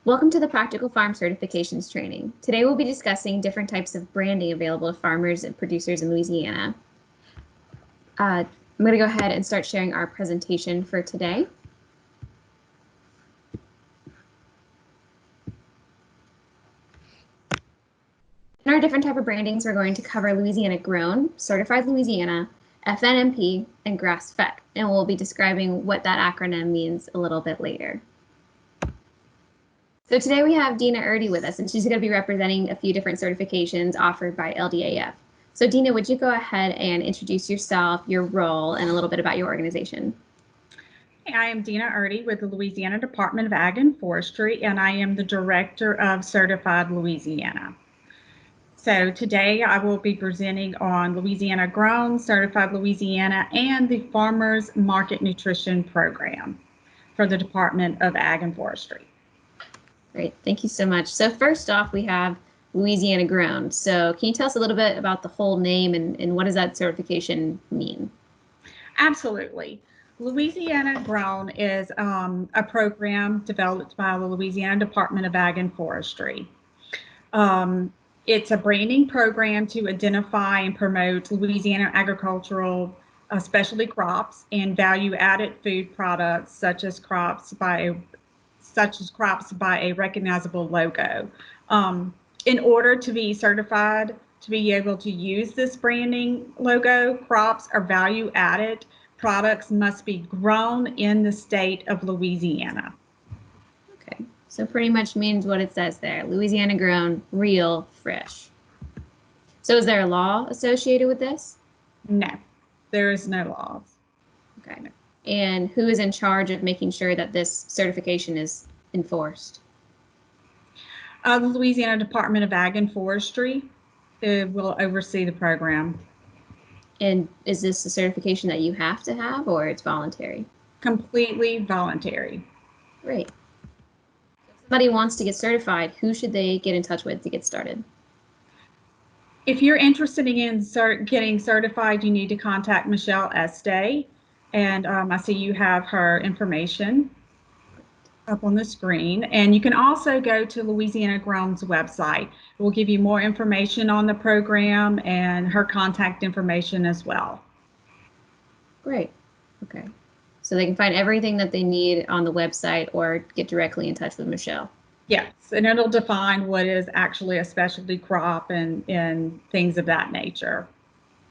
Welcome to the Practical Farm Certifications Training. Today we'll be discussing different types of branding available to farmers and producers in Louisiana. I'm going to go ahead and start sharing our presentation for today. In our different type of brandings, we're going to cover Louisiana Grown, Certified Louisiana, FMNP, and Grassfed, and we'll be describing what that acronym means a little bit later. So today we have Deana Erdey with us, and she's going to be representing a few different certifications offered by LDAF. So Deana, would you go ahead and introduce yourself, your role, and a little bit about your organization? Hey, I am Deana Erdey with the Louisiana Department of Ag and Forestry, and I am the Director of Certified Louisiana. So today I will be presenting on Louisiana Grown, Certified Louisiana, and the Farmers Market Nutrition Program for the Department of Ag and Forestry. Great, thank you so much. So first off, we have Louisiana Grown. So can you tell us a little bit about the whole name and what does that certification mean? Absolutely. Louisiana Grown is a program developed by the Louisiana Department of Ag and Forestry. It's a branding program to identify and promote Louisiana agricultural specialty crops and value-added food products such as crops by a recognizable logo. In order to be certified to be able to use this branding logo, crops or value-added products must be grown in the state of Louisiana. Okay, so pretty much means what it says there. Louisiana Grown, real, fresh. So is there a law associated with this? No, there is no laws. Okay. And who is in charge of making sure that this certification is enforced? The Louisiana Department of Ag and Forestry will oversee the program. And is this a certification that you have to have or it's voluntary? Completely voluntary. Great. If somebody wants to get certified, who should they get in touch with to get started? If you're interested in getting certified, you need to contact Michelle Erdey. And I see you have her information up on the screen. And you can also go to Louisiana Grown's website. It will give you more information on the program and her contact information as well. Great. Okay. So they can find everything that they need on the website or get directly in touch with Michelle. Yes, and it'll define what is actually a specialty crop and things of that nature.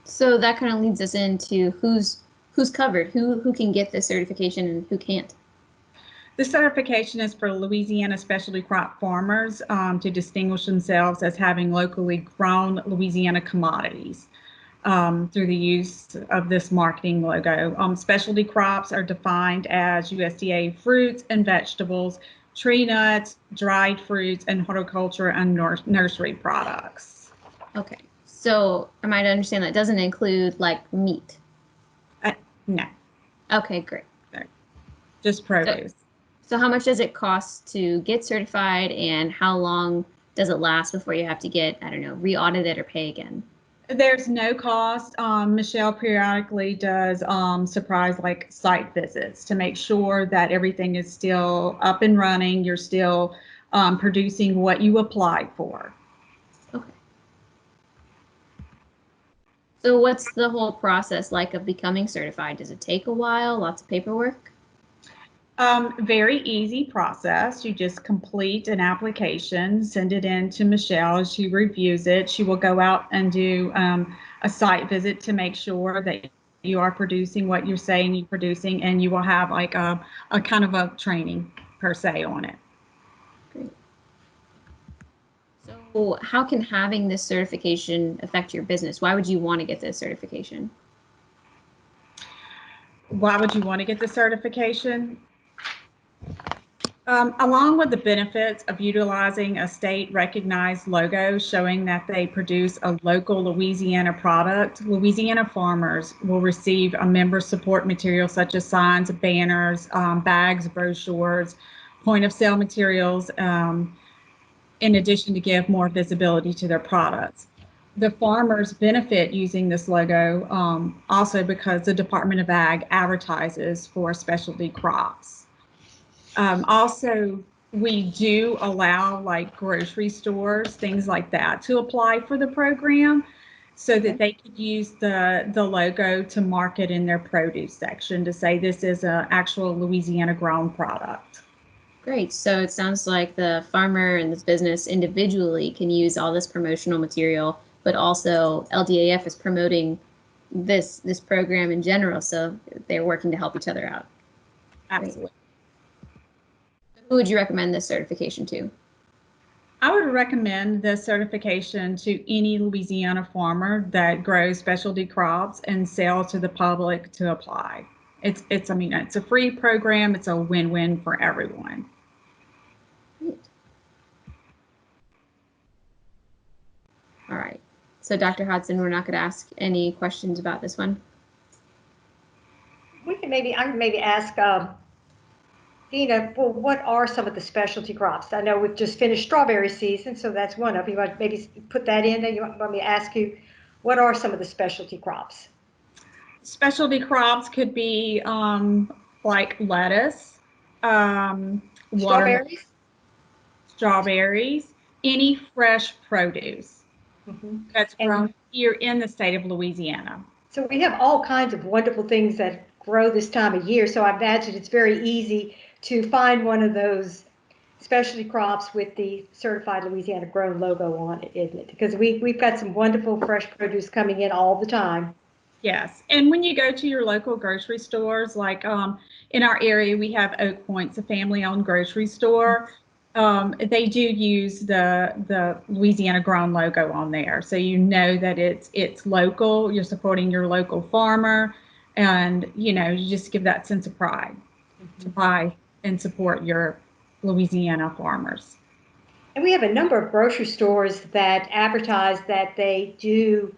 So that kind of leads us into who's covered, who can get this certification and who can't. The certification is for Louisiana specialty crop farmers to distinguish themselves as having locally grown Louisiana commodities through the use of this marketing logo. Specialty crops are defined as USDA fruits and vegetables, tree nuts, dried fruits, and horticulture and nursery products. Okay, so am I to understand that doesn't include like meat? No. Okay, great. No. Just produce. So how much does it cost to get certified and how long does it last before you have to get, I don't know, re-audited or pay again? There's no cost. Michelle periodically does surprise like site visits to make sure that everything is still up and running. You're still producing what you applied for. Okay. So what's the whole process like of becoming certified? Does it take a while? Lots of paperwork? Very easy process. You just complete an application, send it in to Michelle. She reviews it. She will go out and do a site visit to make sure that you are producing what you're saying you're producing, and you will have like a kind of a training per se on it. Great. So how can having this certification affect your business? Why would you want to get this certification? Why would you want to get the certification? Along with the benefits of utilizing a state-recognized logo showing that they produce a local Louisiana product, Louisiana farmers will receive a member support material such as signs, banners, bags, brochures, point-of-sale materials, in addition to give more visibility to their products. The farmers benefit using this logo also because the Department of Ag advertises for specialty crops. Also, We do allow like grocery stores, things like that, to apply for the program so that they could use the logo to market in their produce section to say this is an actual Louisiana grown product. Great. So it sounds like the farmer and this business individually can use all this promotional material, but also LDAF is promoting this program in general, so they're working to help each other out. Absolutely. Great. Who would you recommend this certification to? I would recommend this certification to any Louisiana farmer that grows specialty crops and sell to the public to apply. I mean, it's a free program. It's a win-win for everyone. Great. All right. So Dr. Hodson, we're not going to ask any questions about this one. I can maybe ask Deana, well, what are some of the specialty crops? I know we've just finished strawberry season, so that's one of you. Want to maybe put that in there? You want me to ask you, what are some of the specialty crops? Specialty crops could be like lettuce, strawberries, any fresh produce that's grown here in the state of Louisiana. So we have all kinds of wonderful things that grow this time of year. So I imagine it's very easy to find one of those specialty crops with the certified Louisiana grown logo on it, isn't it? Because we've got some wonderful fresh produce coming in all the time. Yes, and when you go to your local grocery stores, like in our area, we have Oak Point's a family-owned grocery store. They do use the Louisiana grown logo on there, so you know that it's local. You're supporting your local farmer, and you just give that sense of pride to buy and support your Louisiana farmers. And we have a number of grocery stores that advertise that they do,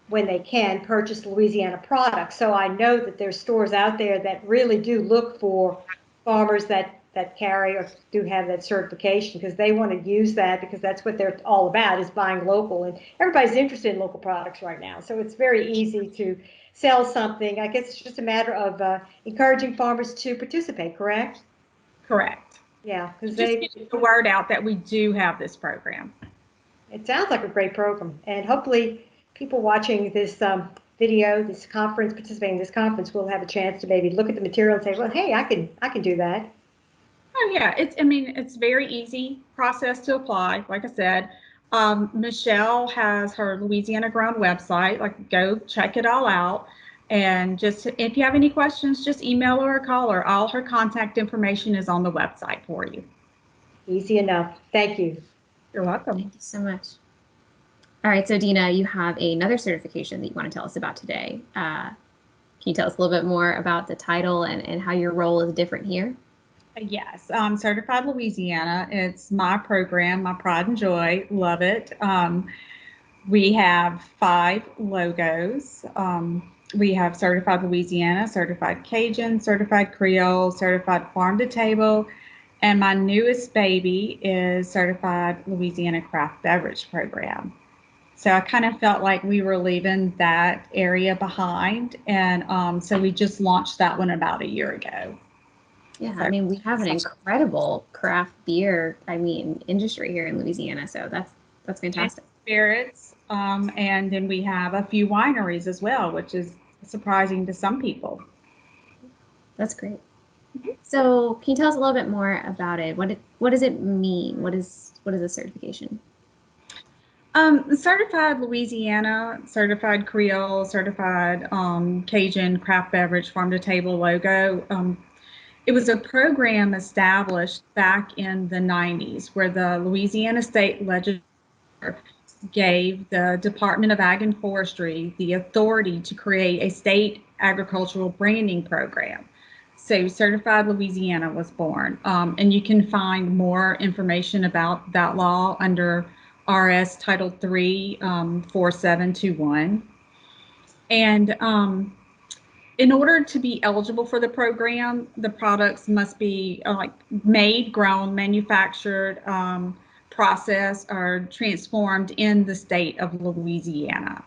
when they can, purchase Louisiana products. So I know that there's stores out there that really do look for farmers that carry or do have that certification, because they want to use that, because that's what they're all about, is buying local. And everybody's interested in local products right now. So it's very easy to sell something. I guess it's just a matter of encouraging farmers to participate, correct? Correct. Yeah, because just get the word out that we do have this program. It sounds like a great program, and hopefully people watching this video, this conference, participating in this conference, will have a chance to maybe look at the material and say, well, hey, I can do that. Oh yeah, it's very easy process to apply. Like I said, Michelle has her Louisiana Grown website. Like, go check it all out. And just, if you have any questions, just email her or call her. All her contact information is on the website for you. Easy enough. Thank you. You're welcome. Thank you so much. All right, so Deana, you have another certification that you want to tell us about today. Can you tell us a little bit more about the title and how your role is different here? Yes, Certified Louisiana. It's my program, my pride and joy. Love it. We have 5 logos. We have Certified Louisiana, Certified Cajun, Certified Creole, Certified Farm to Table, and my newest baby is Certified Louisiana Craft Beverage Program. So I kind of felt like we were leaving that area behind, and so we just launched that one about a year ago. Yeah, I mean, we have an incredible craft beer, industry here in Louisiana, so that's fantastic. And spirits, and then we have a few wineries as well, which is surprising to some people. That's great. So can you tell us a little bit more about it? What does it mean? What is the certification? Certified Louisiana, Certified Creole, Certified Cajun Craft Beverage Farm to Table logo. It was a program established back in the 90s where the Louisiana State Legislature gave the Department of Ag and Forestry the authority to create a state agricultural branding program. So Certified Louisiana was born, and you can find more information about that law under RS Title III 4721. And in order to be eligible for the program, the products must be made, grown, manufactured, processed, or transformed in the state of Louisiana.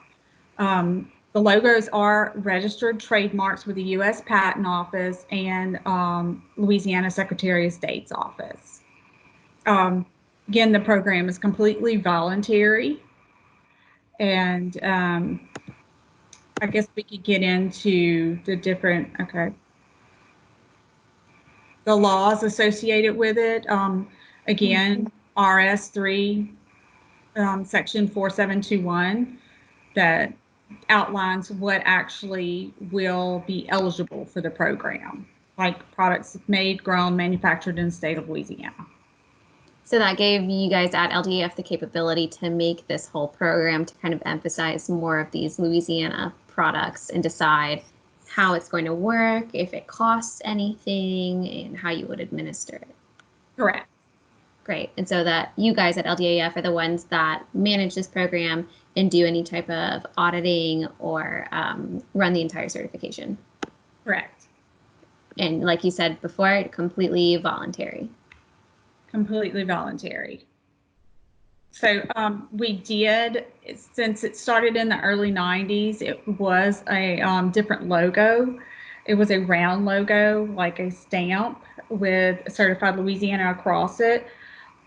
The logos are registered trademarks with the U.S. Patent Office and Louisiana Secretary of State's office. Again, the program is completely voluntary, and I guess we could get into the different, the laws associated with it. Again, RS3, section 4721, that outlines what actually will be eligible for the program, like products made, grown, manufactured in the state of Louisiana. So that gave you guys at LDAF the capability to make this whole program to kind of emphasize more of these Louisiana products and decide how it's going to work, if it costs anything, and how you would administer it. Correct. Great. And so that you guys at LDAF are the ones that manage this program and do any type of auditing or run the entire certification. Correct. And like you said before, completely voluntary. Completely voluntary. So we did, since it started in the early 90s, it was a different logo. It was a round logo, like a stamp with Certified Louisiana across it.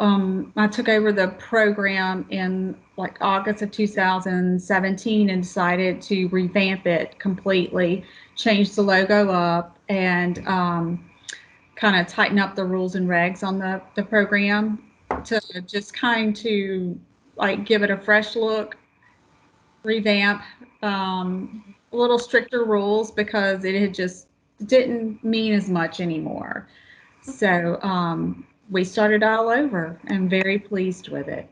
I took over the program in like August of 2017 and decided to revamp it completely, change the logo up, and kind of tighten up the rules and regs on the program to just kind to like give it a fresh look, revamp, a little stricter rules because it had just didn't mean as much anymore. So we started all over. I'm very pleased with it.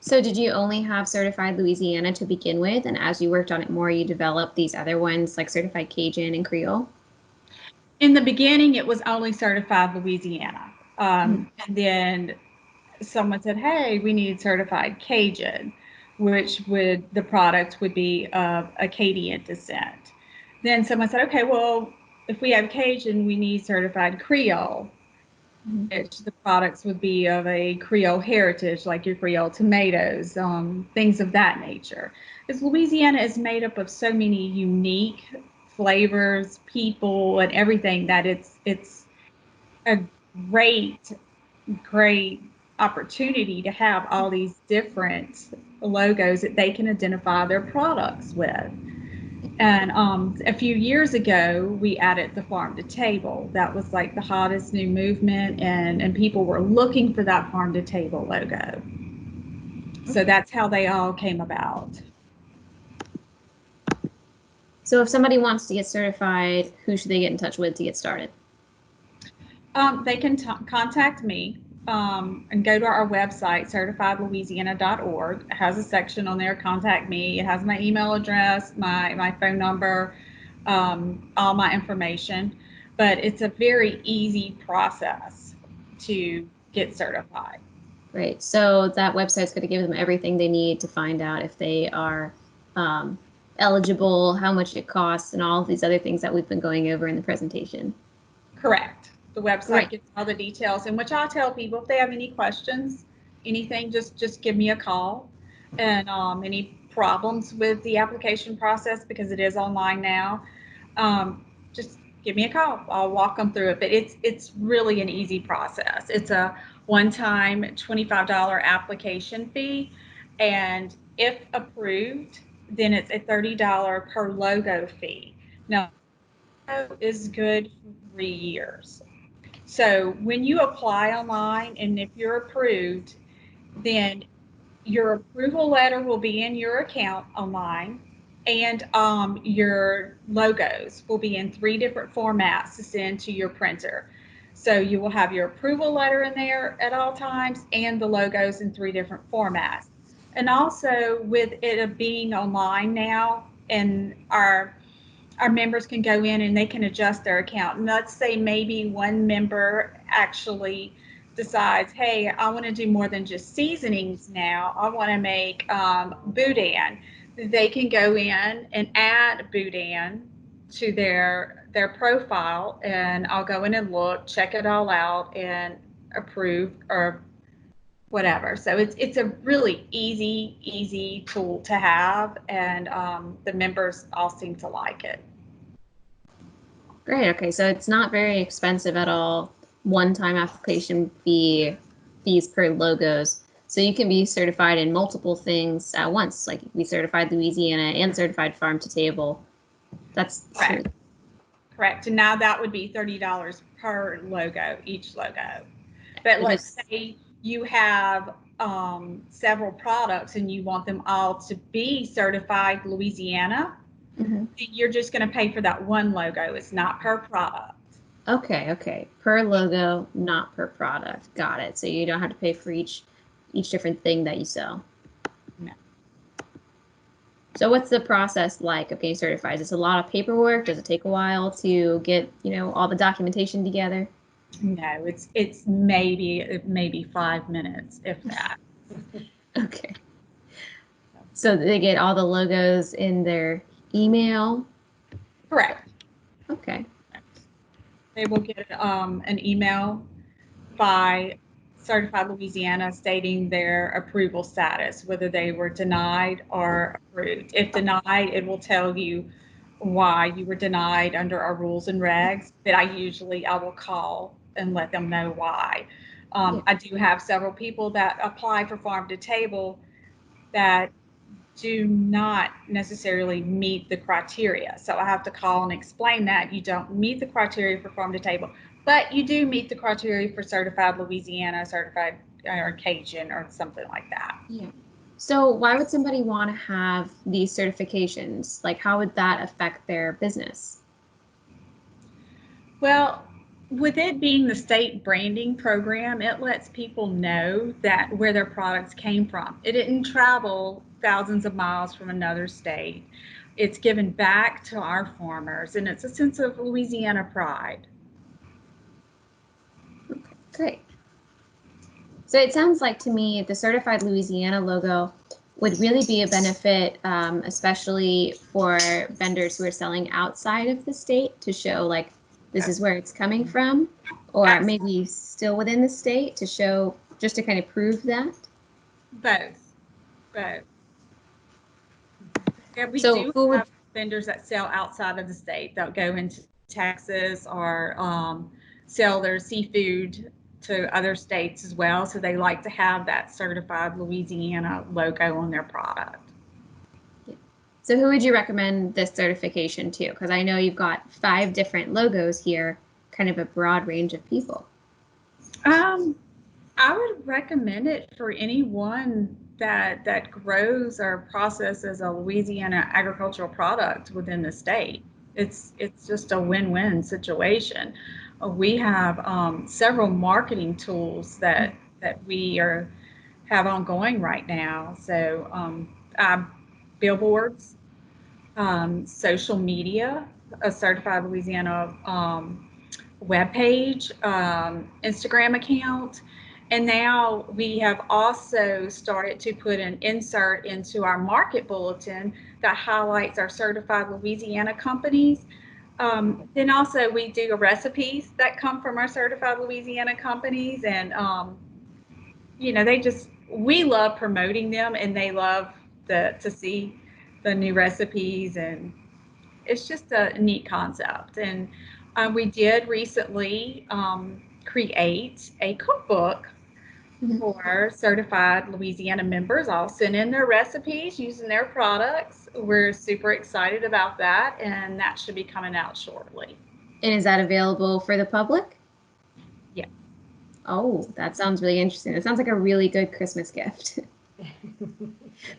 So did you only have Certified Louisiana to begin with, and as you worked on it more, you developed these other ones like Certified Cajun and Creole? In the beginning, it was only Certified Louisiana. And then someone said, hey, we need Certified Cajun, which the product would be of Acadian descent. Then someone said, okay, well, if we have Cajun, we need Certified Creole, which the products would be of a Creole heritage, like your Creole tomatoes, things of that nature. Because Louisiana is made up of so many unique flavors, people, and everything that it's a great opportunity to have all these different logos that they can identify their products with. And a few years ago, we added the farm to table. That was like the hottest new movement, and people were looking for that farm to table logo. So that's how they all came about. So if somebody wants to get certified, who should they get in touch with to get started? They can contact me and go to our website, certifiedlouisiana.org. It has a section on there, contact me. It has my email address, my phone number, all my information. But it's a very easy process to get certified. Right. So that website's going to give them everything they need to find out if they are eligible, how much it costs, and all of these other things that we've been going over in the presentation. Correct. The website Right. gets all the details, and which I'll tell people if they have any questions, anything, just give me a call. And any problems with the application process, because it is online now, just give me a call. I'll walk them through it. But it's really an easy process. It's a one-time $25 application fee, and if approved, then it's a $30 per logo fee. Now, logo is good for 3 years. So when you apply online, and if you're approved, then your approval letter will be in your account online, and your logos will be in 3 different formats to send to your printer. So you will have your approval letter in there at all times, and the logos in 3 different formats. And also with it being online now, and our members can go in and they can adjust their account. And let's say maybe one member actually decides, hey, I want to do more than just seasonings now. I want to make boudin. They can go in and add boudin to their profile, and I'll go in and look, check it all out, and approve or whatever. So it's a really easy tool to have, and the members all seem to like it. Great. Okay. So it's not very expensive at all. One-time application fee, fees per logos. So you can be certified in multiple things at once, like you can be certified Louisiana and certified farm to table. That's correct. Correct. And now that would be $30 per logo, each logo. But let's say you have several products and you want them all to be certified Louisiana, you're just going to pay for that one logo. It's not per product. Okay. Per logo, not per product. Got it. So you don't have to pay for each different thing that you sell. No. So what's the process like of getting certified? Is this a lot of paperwork? Does it take a while to get, all the documentation together? No, it's maybe 5 minutes, if that. Okay. So they get all the logos in their email? Correct. Okay. They will get an email by Certified Louisiana stating their approval status, whether they were denied or approved. If denied, it will tell you why you were denied under our rules and regs, but I will call and let them know why. I do have several people that apply for farm to table that do not necessarily meet the criteria. So I have to call and explain that you don't meet the criteria for farm to table, but you do meet the criteria for certified Louisiana, certified or Cajun or something like that. Yeah. So why would somebody want to have these certifications? Like, how would that affect their business? Well, with it being the state branding program, it lets people know that where their products came from. It didn't travel thousands of miles from another state. It's given back to our farmers, and it's a sense of Louisiana pride. Okay, great. So it sounds like to me the Certified Louisiana logo would really be a benefit, especially for vendors who are selling outside of the state, to show like this is where it's coming from, or maybe still within the state to show, just to kind of prove that. Both. Yeah, we So do have vendors that sell outside of the state that go into Texas or sell their seafood to other states as well. So they like to have that certified Louisiana logo on their product. So who would you recommend this certification to? Because I know you've got 5 different logos here, kind of a broad range of people. I would recommend it for anyone that grows or processes a Louisiana agricultural product within the state. It's just a win-win situation. We have several marketing tools that we have ongoing right now. So billboards, social media, a Certified Louisiana webpage, Instagram account. And now we have also started to put an insert into our market bulletin that highlights our certified Louisiana companies. Then also we do recipes that come from our certified Louisiana companies. And, we love promoting them, and they love to see the new recipes, and it's just a neat concept. And we did recently create a cookbook for certified Louisiana members. All sent in their recipes using their products. We're super excited about that, and that should be coming out shortly. And is that available for the public? Yeah. Oh, that sounds really interesting. It sounds like a really good Christmas gift.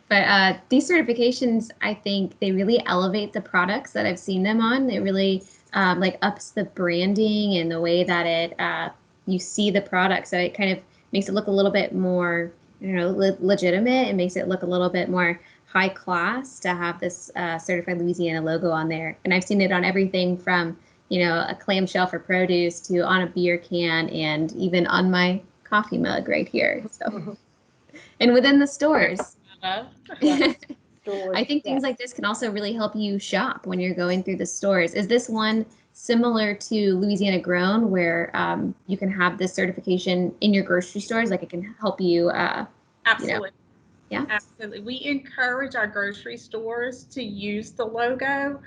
But these certifications, I think they really elevate the products that I've seen them on. It really ups the branding and the way that it you see the product. So it kind of makes it look a little bit more, legitimate. It makes it look a little bit more high class to have this certified Louisiana logo on there. And I've seen it on everything from, a clamshell for produce to on a beer can and even on my coffee mug right here. So, and within the stores. I think things like this can also really help you shop when you're going through the stores. Is this one similar to Louisiana Grown, where you can have this certification in your grocery stores? Like it can help you. Absolutely. Yeah. Absolutely. We encourage our grocery stores to use the logo,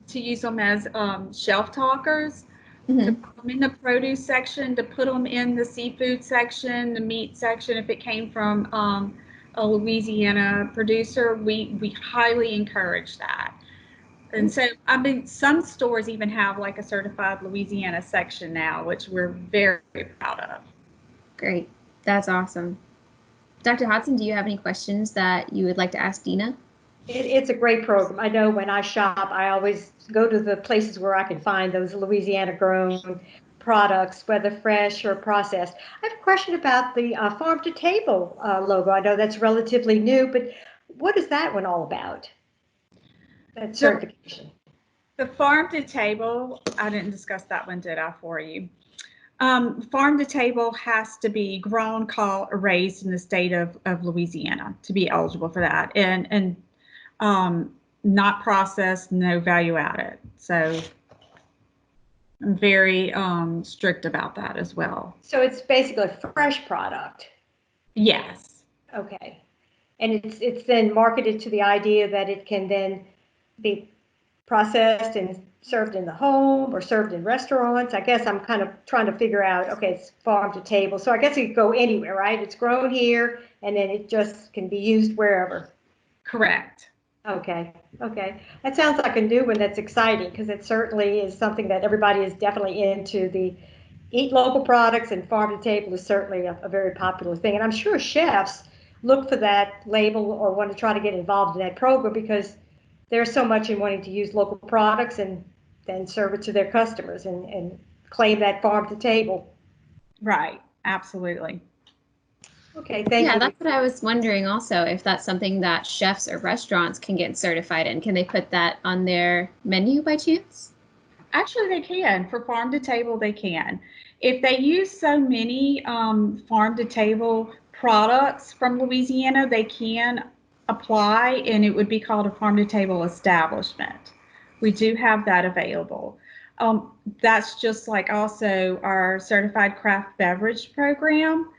to use them as shelf talkers. to put them in the produce section, to put them in the seafood section, the meat section. If it came from a Louisiana producer, we highly encourage that. And so, I mean, some stores even have like a certified Louisiana section now, which we're very, very proud of. Great. That's awesome. Dr. Hodson, do you have any questions that you would like to ask Deana? It's a great program. I know when I shop, I always go to the places where I can find those Louisiana grown products, whether fresh or processed. I have a question about the farm to table logo. I know that's relatively new, but what is that one all about? That certification. The farm to table, I didn't discuss that one, did I, for you? Farm to table has to be grown, caught, or raised in the state of Louisiana to be eligible for that, and not processed, no value added. So I'm very strict about that as well. So it's basically a fresh product. Yes. Okay. And it's then marketed to the idea that it can then be processed and served in the home or served in restaurants. I guess I'm kind of trying to figure out, okay, it's farm to table. So I guess it could go anywhere, right? It's grown here and then it just can be used wherever. Correct. Okay. Okay. That sounds like a new one that's exciting because it certainly is something that everybody is definitely into. The eat local products and farm to table is certainly a very popular thing. And I'm sure chefs look for that label or want to try to get involved in that program because there's so much in wanting to use local products and then serve it to their customers and claim that farm to table. Right. Absolutely. Okay, thank you. Yeah, that's what I was wondering also, if that's something that chefs or restaurants can get certified in. Can they put that on their menu by chance? Actually, they can. For farm to table, they can. If they use so many farm to table products from Louisiana, they can apply, and it would be called a farm to table establishment. We do have that available. That's just like also our certified craft beverage program.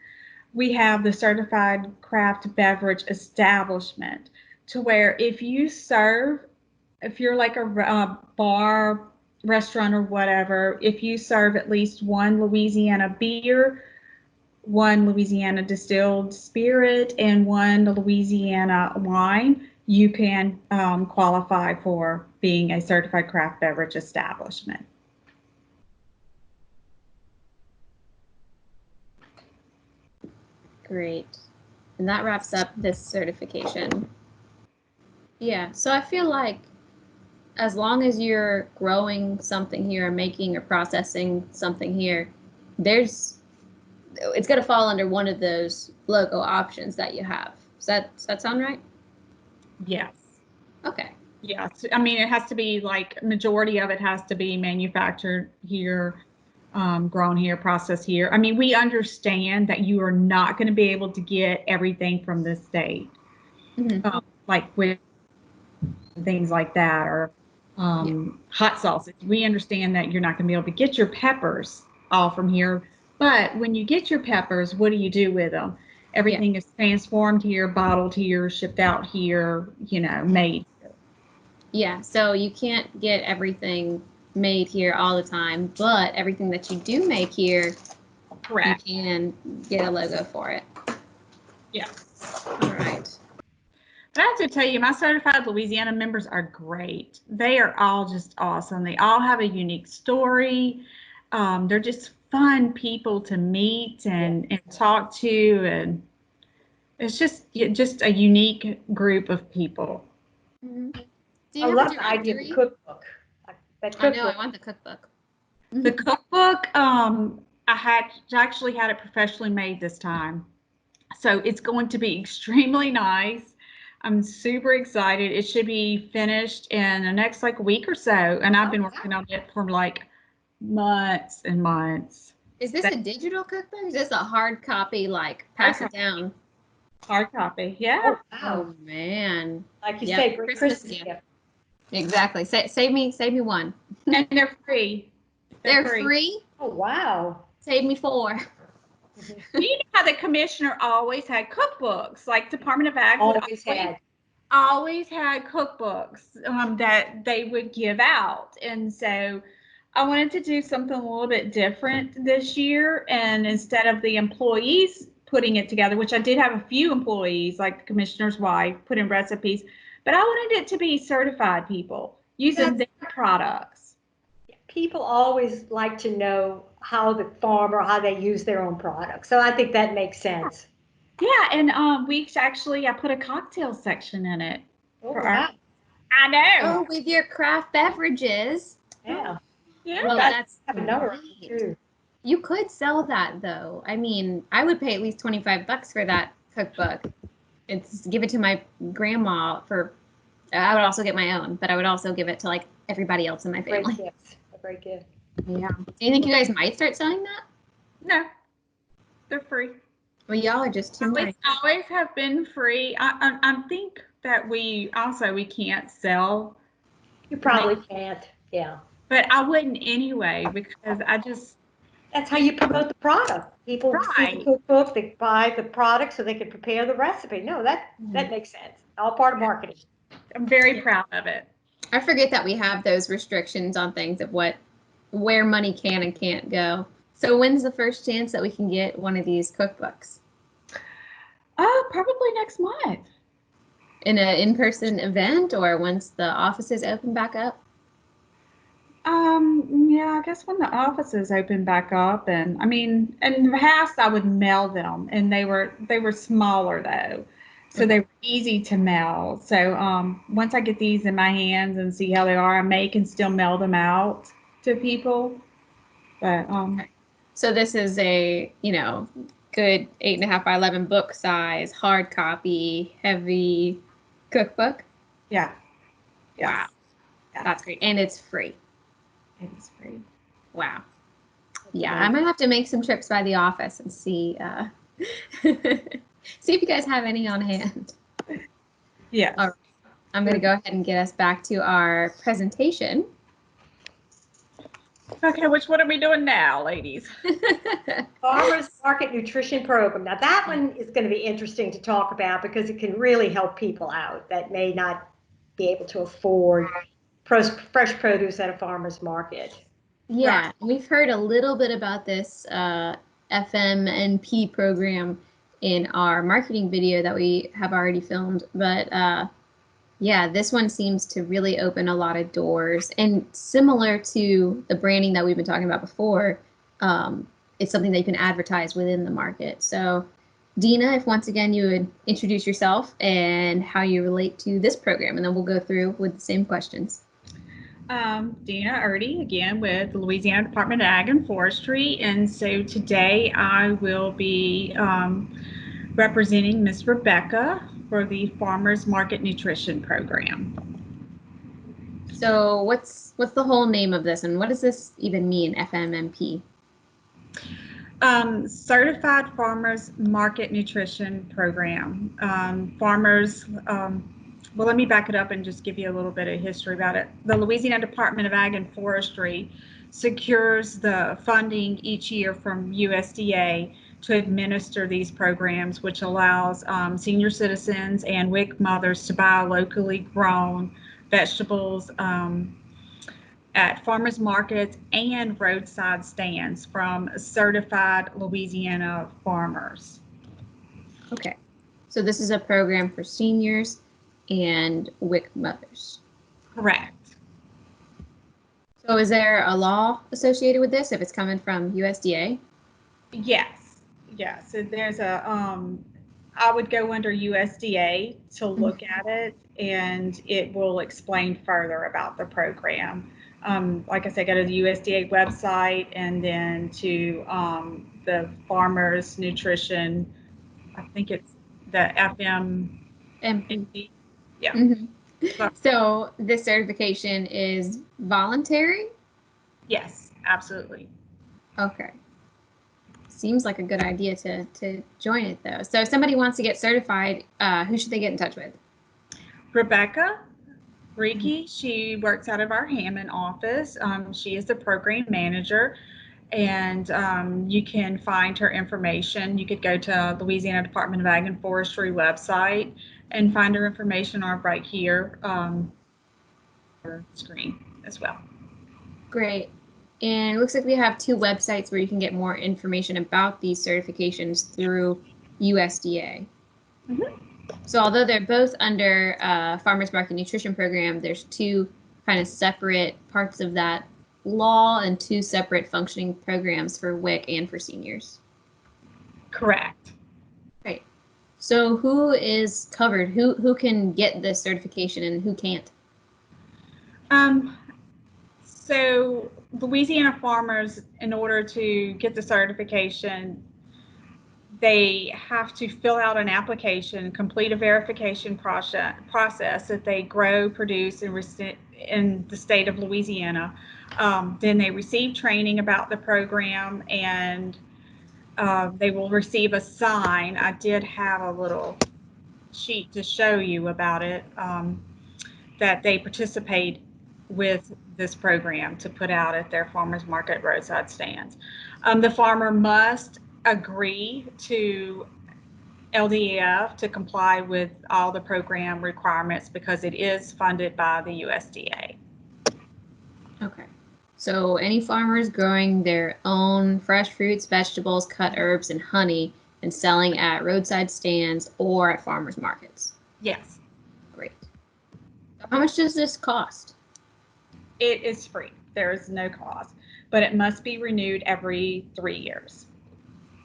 We have the certified craft beverage establishment, to where if you're like a bar, restaurant, or whatever, if you serve at least one Louisiana beer, one Louisiana distilled spirit, and one Louisiana wine, you can qualify for being a certified craft beverage establishment. Great. And that wraps up this certification. Yeah, so I feel like as long as you're growing something here, making or processing something here, it's going to fall under one of those logo options that you have. Does that sound right? Yes. Okay. Yes. I mean, it has to be like majority of it has to be manufactured here, grown here, processed here. I mean, we understand that you are not going to be able to get everything from the state, like with things like that, or hot sauces. We understand that you're not going to be able to get your peppers all from here. But when you get your peppers, what do you do with them? Everything is transformed here, bottled here, shipped out here, made here. Yeah, so you can't get everything made here all the time, but everything that you do make here, correct, you can get a logo for it. Yeah. All right. But I have to tell you, my certified Louisiana members are great. They are all just awesome. They all have a unique story. They're just fun people to meet and talk to, and it's just a unique group of people. Mm-hmm. I love the idea of the cookbook. I know, I want the cookbook. The cookbook, I actually had it professionally made this time. So it's going to be extremely nice. I'm super excited. It should be finished in the next week or so. And I've been working on it for months and months. Is this a digital cookbook? Is this a hard copy, pass it down? Hard copy, yeah. Oh, wow. Oh man. Like you say, Christmas gift. Exactly. Save me one. And they're free. They're free? Oh, wow. Save me 4. You know how the commissioner always had cookbooks, like Department of Ag always had cookbooks that they would give out. And so I wanted to do something a little bit different this year, and instead of the employees putting it together, which I did have a few employees, like the commissioner's wife, put in recipes, but I wanted it to be certified people using their products. People always like to know how the farmer, how they use their own products. So I think that makes sense. Yeah, and I put a cocktail section in it. Oh, For wow. I know. Oh, with your craft beverages. Yeah. Yeah. Well, that's Have another one, great. too. You could sell that though. I mean, I would pay at least $25 for that cookbook. It's give it to my grandma for. I would also get my own, but I would also give it to like everybody else in my Great family. gift. A great gift. Yeah. Do you think you guys might start selling that? No, they're free. Well, y'all are just too nice. Always have been free. I think that we can't sell. You probably can't. Yeah. But I wouldn't anyway, because That's how you promote the product. People see the Right. cookbook, they buy the product so they can prepare the recipe. No, that makes sense. All part of marketing. I'm very proud of it. I forget that we have those restrictions on things of where money can and can't go. So when's the first chance that we can get one of these cookbooks? Probably next month. In an in-person event or once the offices open back up? Yeah, I guess when the offices open back up, and I mean, in the past I would mail them, and they were smaller though, so they were easy to mail. So once I get these in my hands and see how they are, I may can still mail them out to people. But So this is a, good 8.5 by 11 book size, hard copy, heavy cookbook. yeah. Wow. Yeah. That's great. And it's free. It is free. Wow. Yeah, I might have to make some trips by the office and see see if you guys have any on hand. Yeah. All right. I'm going to go ahead and get us back to our presentation. Okay, what are we doing now, ladies? Farmers Market Nutrition Program. Now that one is going to be interesting to talk about because it can really help people out that may not be able to afford fresh produce at a farmer's market. Yeah, we've heard a little bit about this FMNP program in our marketing video that we have already filmed, but yeah, this one seems to really open a lot of doors. And similar to the branding that we've been talking about before, it's something that you can advertise within the market. So, Deana, if once again you would introduce yourself and how you relate to this program, and then we'll go through with the same questions. Deana Erdey, again with the Louisiana Department of Ag and Forestry, and so today I will be representing Miss Rebecca for the Farmers Market Nutrition Program. So what's the whole name of this, and what does this even mean, FMNP? Certified Farmers Market Nutrition Program. Well, let me back it up and just give you a little bit of history about it. The Louisiana Department of Ag and Forestry secures the funding each year from USDA to administer these programs, which allows senior citizens and WIC mothers to buy locally grown vegetables at farmers markets and roadside stands from certified Louisiana farmers. Okay, so this is a program for seniors and WIC mothers. Correct. So is there a law associated with this if it's coming from USDA? Yes. So there's I would go under USDA to look at it, and it will explain further about the program. Like I said, go to the USDA website and then to the Farmers Nutrition, I think it's the FMNP. Yeah. Mm-hmm. So this certification is voluntary? Yes, absolutely. Okay. Seems like a good idea to join it though. So if somebody wants to get certified, who should they get in touch with? Rebecca Reiki, she works out of our Hammond office. She is the program manager, and you can find her information. You could go to Louisiana Department of Ag and Forestry website and find her information or right here screen as well. Great. And it looks like we have two websites where you can get more information about these certifications through USDA. So although they're both under Farmers Market Nutrition Program, there's two kind of separate parts of that law and two separate functioning programs for WIC and for seniors. Correct. Right. So who is covered? Who can get this certification and who can't? So Louisiana farmers, in order to get the certification, they have to fill out an application, complete a verification process that they grow, produce, in the state of Louisiana. Then they receive training about the program, and they will receive a sign. I did have a little sheet to show you about it, that they participate with this program to put out at their farmers market roadside stands. The farmer must agree to LDAF to comply with all the program requirements because it is funded by the USDA. Okay. So any farmers growing their own fresh fruits, vegetables, cut herbs, and honey and selling at roadside stands or at farmers markets. Yes. Great. So how much does this cost? It is free. There is no cost, but it must be renewed every 3 years.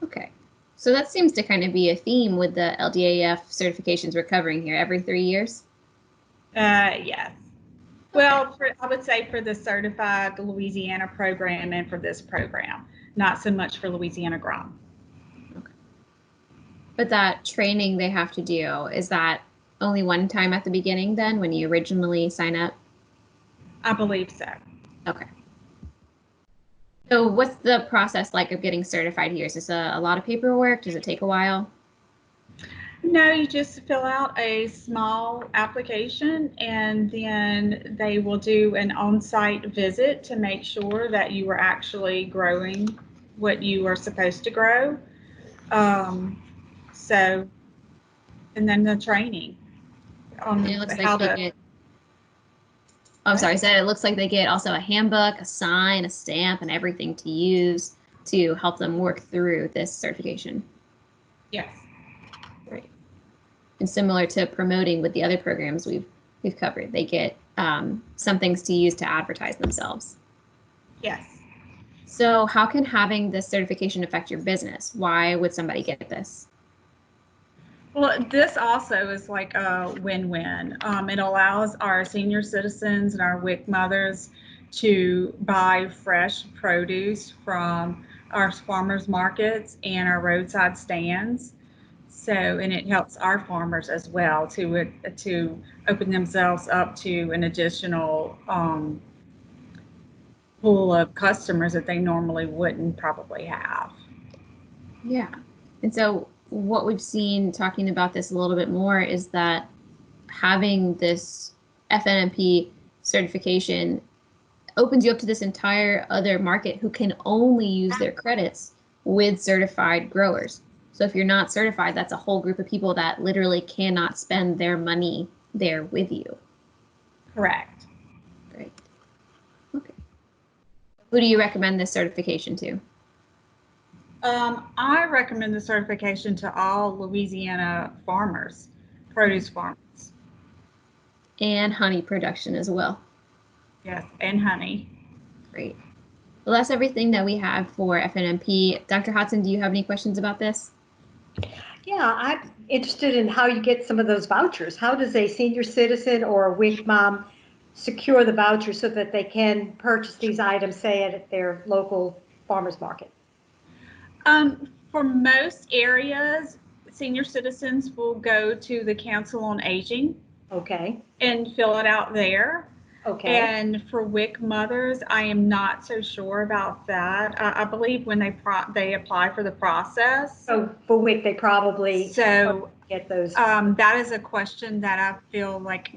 Okay. So that seems to kind of be a theme with the LDAF certifications we're covering here, every 3 years? Yes. Well, I would say for the certified Louisiana program and for this program, not so much for Louisiana grown. Okay. But that training they have to do, is that only one time at the beginning then when you originally sign up? I believe so. Okay. So what's the process like of getting certified here? Is this a lot of paperwork? Does it take a while? No, you just fill out a small application and then they will do an on-site visit to make sure that you are actually growing what you are supposed to grow. And then the training on And it looks how like they get, oh, sorry, so it looks like they get also a handbook, a sign, a stamp, and everything to use to help them work through this certification. Yes. Right. And similar to promoting with the other programs we've covered, they get some things to use to advertise themselves. Yes. So how can having this certification affect your business? Why would somebody get this? Well, this also is like a win-win. It allows our senior citizens and our WIC mothers to buy fresh produce from our farmers markets and our roadside stands. So, and it helps our farmers as well to open themselves up to an additional pool of customers that they normally wouldn't probably have. Yeah. And so what we've seen talking about this a little bit more is that having this FMNP certification opens you up to this entire other market who can only use their credits with certified growers. So if you're not certified, that's a whole group of people that literally cannot spend their money there with you. Correct. Great. Okay. Who do you recommend this certification to? I recommend the certification to all Louisiana farmers, produce farmers. And honey production as well. Yes, and honey. Great. Well, that's everything that we have for FMNP. Dr. Hodson, do you have any questions about this? Yeah, I'm interested in how you get some of those vouchers. How does a senior citizen or a WIC mom secure the voucher so that they can purchase these items, say, at their local farmers market? For most areas, senior citizens will go to the Council on Aging. Okay. And fill it out there. Okay. And for WIC mothers, I am not so sure about that. I believe when they apply for the process. So for WIC, they probably get those. That is a question that I feel like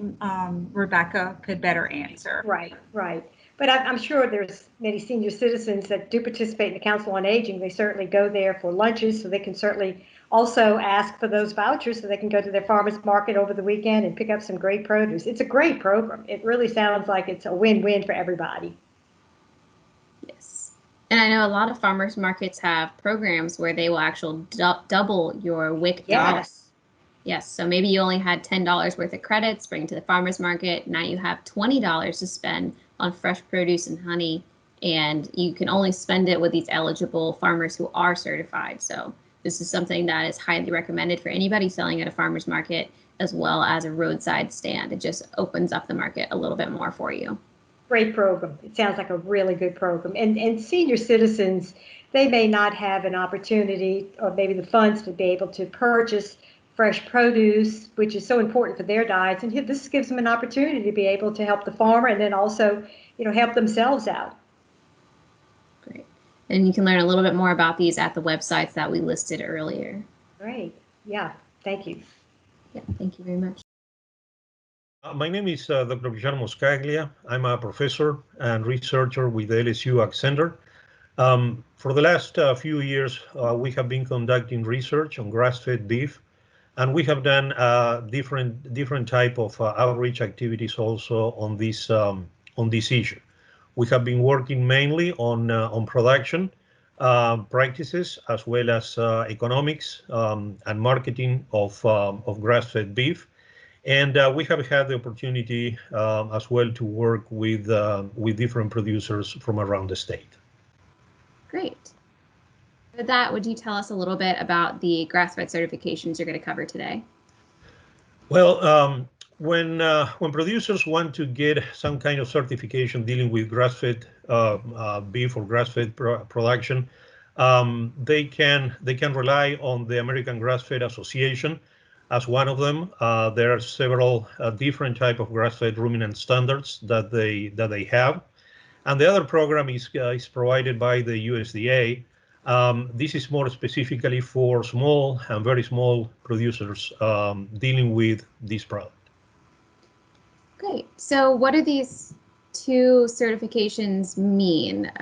Rebecca could better answer. Right, right. But I'm sure there's many senior citizens that do participate in the Council on Aging. They certainly go there for lunches, so they can certainly also ask for those vouchers so they can go to their farmers market over the weekend and pick up some great produce. It's a great program. It really sounds like it's a win-win for everybody. Yes. And I know a lot of farmers markets have programs where they will actually double your WIC dollar. Yes. Yes, so maybe you only had $10 worth of credits, bring to the farmer's market. Now you have $20 to spend on fresh produce and honey, and you can only spend it with these eligible farmers who are certified. So this is something that is highly recommended for anybody selling at a farmer's market as well as a roadside stand. It just opens up the market a little bit more for you. Great program. It sounds like a really good program. And senior citizens, they may not have an opportunity or maybe the funds to be able to purchase fresh produce, which is so important for their diets. And this gives them an opportunity to be able to help the farmer and then also, help themselves out. Great. And you can learn a little bit more about these at the websites that we listed earlier. Great. Yeah. Thank you. Yeah, thank you very much. My name is Dr. Guillermo Scaglia. I'm a professor and researcher with the LSU AgCenter. For the last few years, we have been conducting research on grass-fed beef, and we have done different type of outreach activities also on this issue. We have been working mainly on production practices as well as economics and marketing of grass-fed beef. And we have had the opportunity as well to work with different producers from around the state. Great. With that, would you tell us a little bit about the grass-fed certifications you're going to cover today? Well, when producers want to get some kind of certification dealing with grass-fed beef or grass-fed production, they can rely on the American Grass-Fed Association as one of them. There are several different type of grass-fed ruminant standards that they have, and the other program is provided by the USDA. This is more specifically for small and very small producers dealing with this product. Great. So what do these two certifications mean?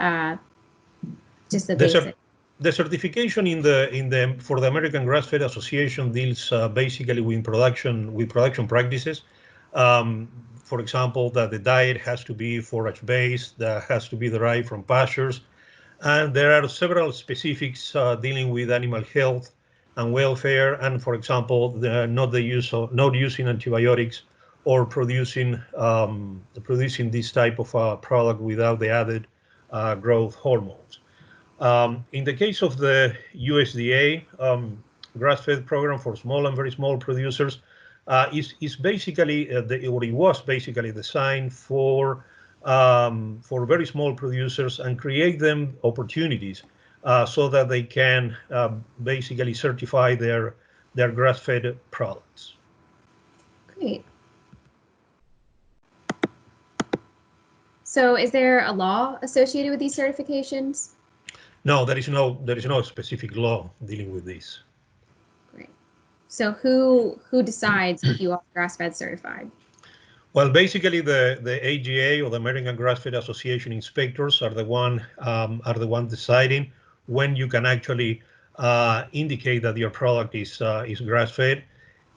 Just the basic. The certification for the American Grass-Fed Association deals basically with production practices. For example, that the diet has to be forage-based, that has to be derived from pastures, and there are several specifics dealing with animal health and welfare, and for example, not using antibiotics or producing this type of product without the added growth hormones. In the case of the USDA grass-fed program for small and very small producers, is basically it was basically designed for very small producers and create them opportunities so that they can basically certify their grass-fed products. Great. So is there a law associated with these certifications? No, there is no specific law dealing with this. Great. So who decides if you are grass-fed certified? Well, basically, the AGA or the American Grass-Fed Association inspectors are the one deciding when you can actually indicate that your product is grass-fed.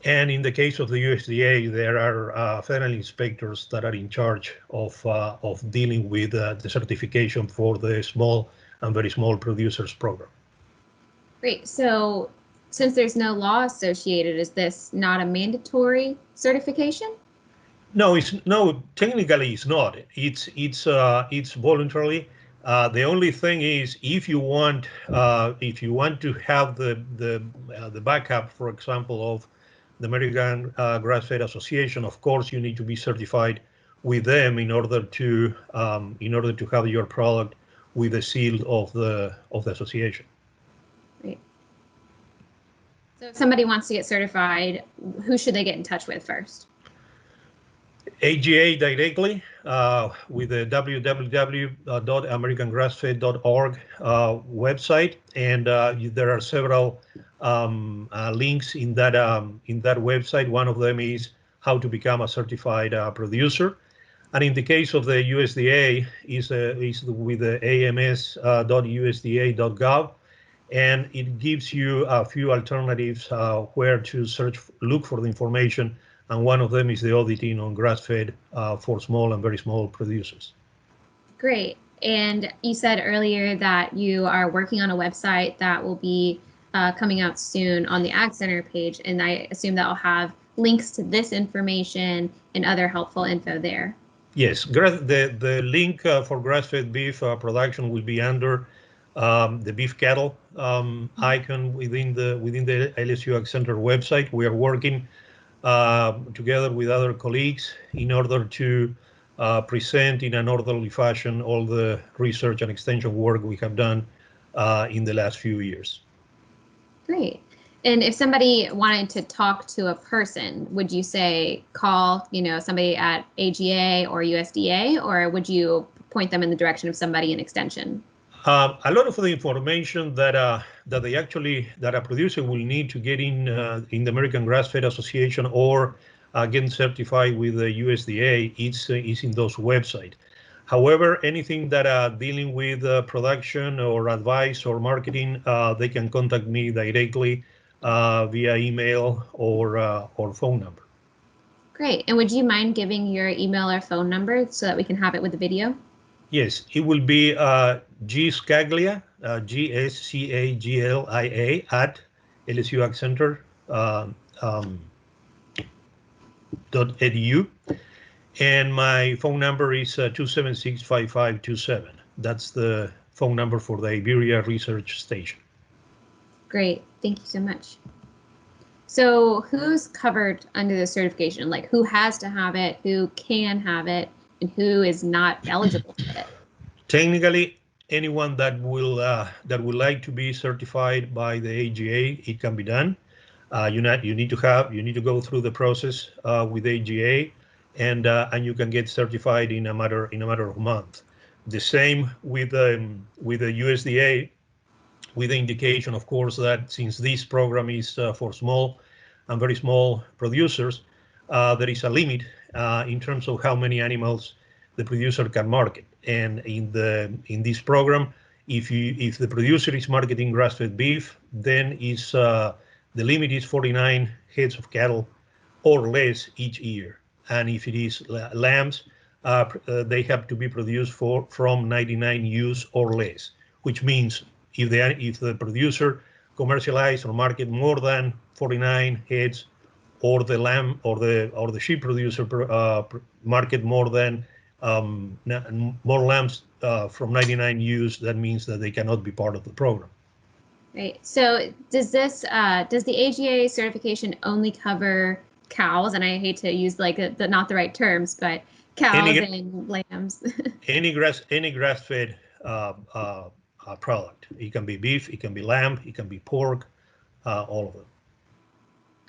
And in the case of the USDA, there are federal inspectors that are in charge of dealing with the certification for the small and very small producers program. Great. So since there's no law associated, is this not a mandatory certification? No, technically it's not. It's voluntarily. The only thing is, if you want to have the backup, for example, of the American Grass-Fed Association, of course you need to be certified with them in order to have your product with the seal of the association. Great. So if somebody wants to get certified, who should they get in touch with first? AGA directly with the www.americangrassfed.org website, and there are several links in that website. One of them is how to become a certified producer, and in the case of the USDA is with the AMS.usda.gov, and it gives you a few alternatives where to look for the information. And one of them is the auditing on grass-fed for small and very small producers. Great. And you said earlier that you are working on a website that will be coming out soon on the AgCenter page, and I assume that will have links to this information and other helpful info there. Yes, the link for grass-fed beef production will be under the beef cattle icon within the LSU AgCenter website. We are working together with other colleagues in order to present in an orderly fashion all the research and extension work we have done in the last few years. Great. And if somebody wanted to talk to a person, would you say call, somebody at AGA or USDA, or would you point them in the direction of somebody in extension? A lot of the information that a producer will need to get in the American Grass-Fed Association or get certified with the USDA is in those websites. However, anything that dealing with production or advice or marketing, they can contact me directly via email or phone number. Great. And would you mind giving your email or phone number so that we can have it with the video? Yes, it will be Scaglia, GSCAGLIA at LSUAgCenter.edu. And my phone number is 276-5527. That's the phone number for the Iberia Research Station. Great. Thank you so much. So who's covered under the certification? Like who has to have it, who can have it, and who is not eligible for it? Technically, anyone that would like to be certified by the AGA, it can be done. You need to go through the process with AGA, and you can get certified in a matter of months. The same with the USDA, with the indication, of course, that since this program is for small and very small producers, there is a limit in terms of how many animals the producer can market. And in this program, if the producer is marketing grass-fed beef, then the limit is 49 heads of cattle or less each year. And if it is lambs, they have to be produced from 99 ewes or less, which means if the producer commercialize or market more than 49 heads, or the lamb or the sheep producer market more than more lambs from 99 ewes, that means that they cannot be part of the program. Right. So does the AGA certification only cover cows? And I hate to use like not the right terms, but cows and lambs. any grass-fed product. It can be beef, it can be lamb, it can be pork, all of them.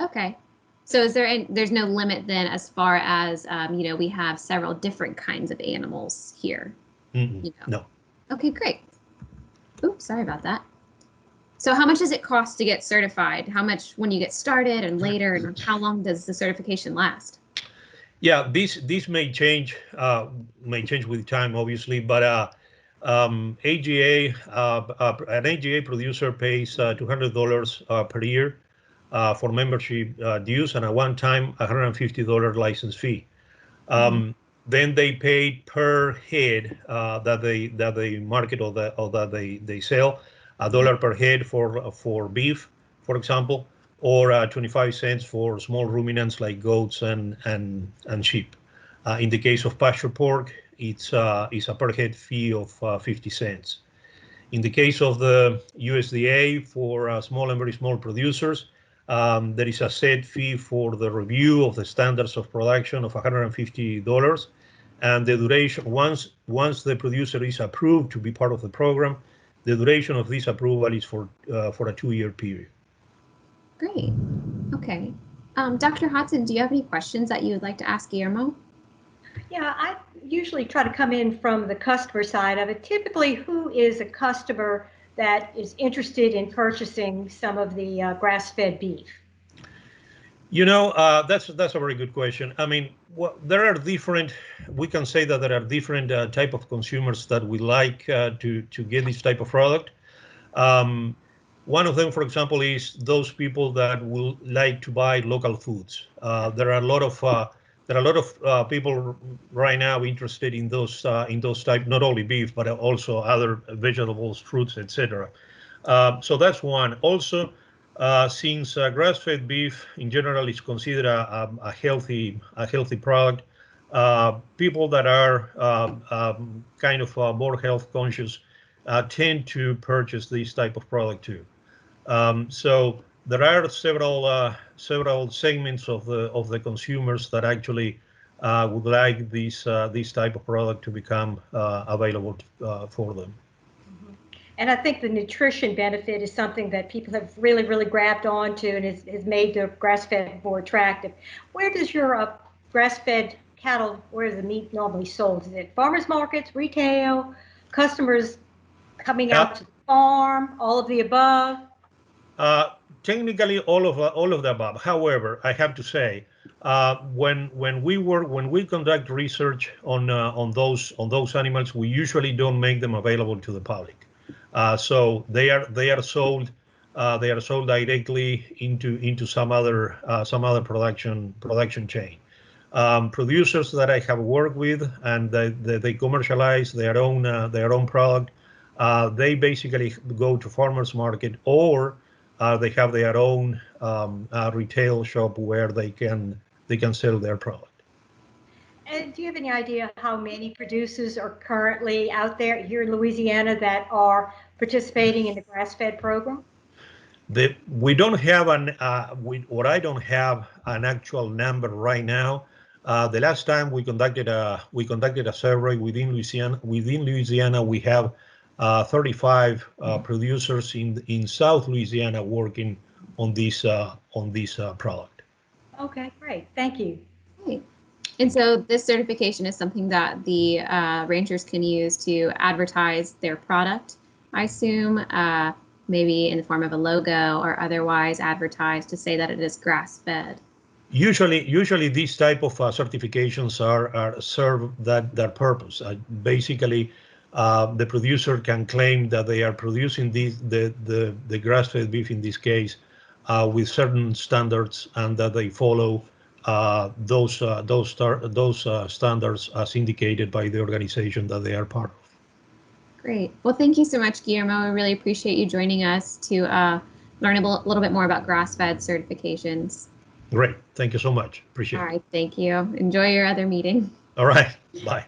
Okay. So there's no limit then as far as, we have several different kinds of animals here? No. Okay, great. Oops, sorry about that. So how much does it cost to get certified? How much when you get started and later, and how long does the certification last? Yeah, this may change with time, obviously, but an AGA producer pays $200 per year for membership dues and a one-time $150 license fee. Then they pay per head that they market or that they sell, $1 per head for beef, for example, or 25 cents for small ruminants like goats and sheep. In the case of pasture pork, it's a per head fee of 50 cents. In the case of the USDA for small and very small producers, there is a set fee for the review of the standards of production of $150, and the duration, once the producer is approved to be part of the program, the duration of this approval is for a 2-year period. Great. Okay. Dr. Hodson, do you have any questions that you would like to ask Guillermo? Yeah, I usually try to come in from the customer side of it. Typically, who is a customer that is interested in purchasing some of the grass-fed beef? That's a very good question. I mean, there are different. We can say that there are different type of consumers that would like to get this type of product. One of them, for example, is those people that will like to buy local foods. There are a lot of there are a lot of people right now interested in those type, not only beef but also other vegetables, fruits, etc. So that's one. Also, since grass-fed beef in general is considered a healthy product, people that are kind of more health conscious tend to purchase this type of product too. So there are several segments of the consumers that actually would like this type of product to become available for them. And I think the nutrition benefit is something that people have really, really grabbed onto and has made the grass-fed more attractive. Where does your grass-fed cattle, where is the meat normally sold? Is it farmers markets, retail, customers coming out to the farm, all of the above? Technically, all of the above. However, I have to say, when we conduct research on those animals, we usually don't make them available to the public. So they are sold directly into some other production chain. Producers that I have worked with and they commercialize their own product. They basically go to farmers market, or they have their own retail shop where they can sell their product. And do you have any idea how many producers are currently out there here in Louisiana that are participating in the grass-fed program? We don't have I don't have an actual number right now. The last time we conducted a survey within Louisiana, we have 35 producers in South Louisiana working on this product. Okay, great. Thank you. Great. And so this certification is something that the ranchers can use to advertise their product, I assume, maybe in the form of a logo or otherwise advertised to say that it is grass-fed. Usually these type of certifications are serve that purpose. Basically, the producer can claim that they are producing the grass-fed beef in this case with certain standards, and that they follow those standards as indicated by the organization that they are part of. Great. Well, thank you so much, Guillermo. I really appreciate you joining us to learn a little bit more about grass-fed certifications. Great. Thank you so much. Appreciate it. All right. Thank you. Enjoy your other meeting. All right. Bye.